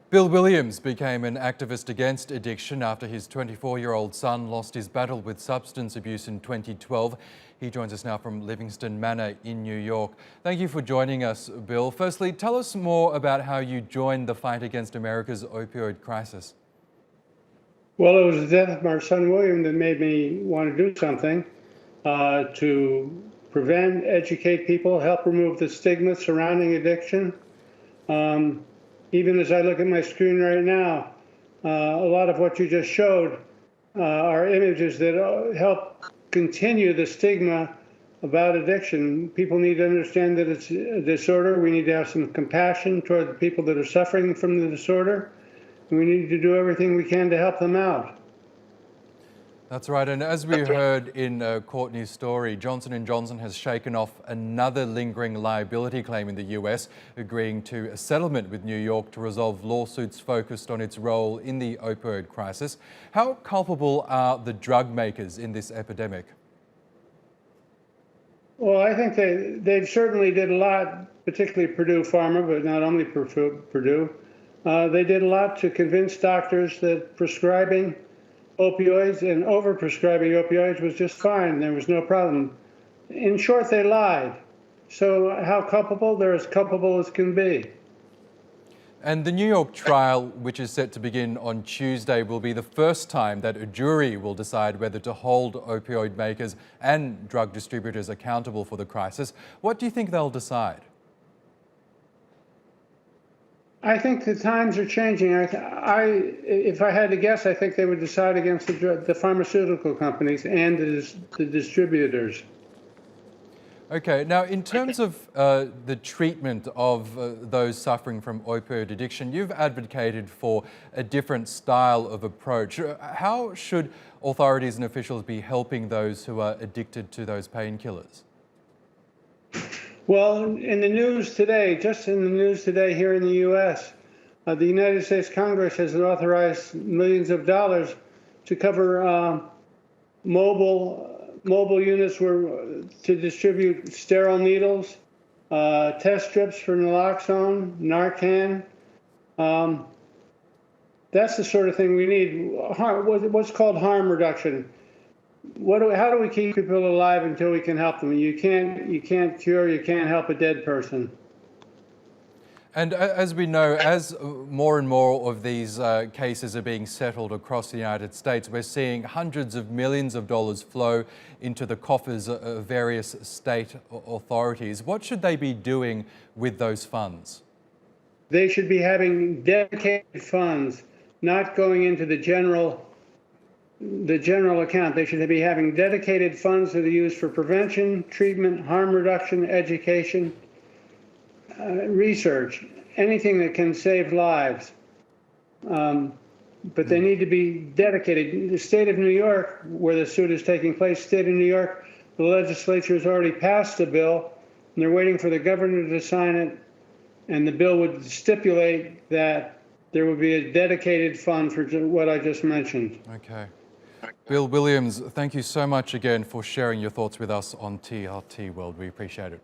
Bill Williams became an activist against addiction after his 24-year-old son lost his battle with substance abuse in 2012. He joins us now from Livingston Manor in New York. Thank you for joining us, Bill. Firstly, tell us more about how you joined the fight against America's opioid crisis. Well, it was the death of my son William that made me want to do something to prevent, educate people, help remove the stigma surrounding addiction. Even as I look at my screen right now, a lot of what you just showed are images that help continue the stigma about addiction. People need to understand that it's a disorder. We need to have some compassion toward the people that are suffering from the disorder. And we need to do everything we can to help them out. That's right, and as we heard in Courtney's story, Johnson & Johnson has shaken off another lingering liability claim in the US, agreeing to a settlement with New York to resolve lawsuits focused on its role in the opioid crisis. How culpable are the drug makers in this epidemic? Well, I think they certainly did a lot, particularly Purdue Pharma, but not only Purdue. They did a lot to convince doctors that prescribing opioids and overprescribing opioids was just fine. There was no problem. In short, they lied. So how culpable? They're as culpable as can be. And the New York trial, which is set to begin on Tuesday, will be the first time that a jury will decide whether to hold opioid makers and drug distributors accountable for the crisis. What do you think they'll decide? I think the times are changing. If I had to guess, I think they would decide against the pharmaceutical companies and the distributors. Okay, now in terms of the treatment of those suffering from opioid addiction, you've advocated for a different style of approach. How should authorities and officials be helping those who are addicted to those painkillers? Well, in the news today, just in the news today here in the U.S., the United States Congress has authorized millions of dollars to cover mobile units to distribute sterile needles, test strips for naloxone, Narcan. That's the sort of thing we need. What's called harm reduction. How do we keep people alive until we can help them? You can't cure, you can't help a dead person. And as we know, as more and more of these cases are being settled across the United States, we're seeing hundreds of millions of dollars flow into the coffers of various state authorities. What should they be doing with those funds? They should be having dedicated funds, not going into the general account. They should be having dedicated funds that are used for prevention, treatment, harm reduction, education, research, anything that can save lives. But they need to be dedicated. The state of New York, where the suit is taking place, state of New York, the legislature has already passed a bill, and they're waiting for the governor to sign it, and the bill would stipulate that there would be a dedicated fund for what I just mentioned. Okay. Bill Williams, thank you so much again for sharing your thoughts with us on TRT World. We appreciate it.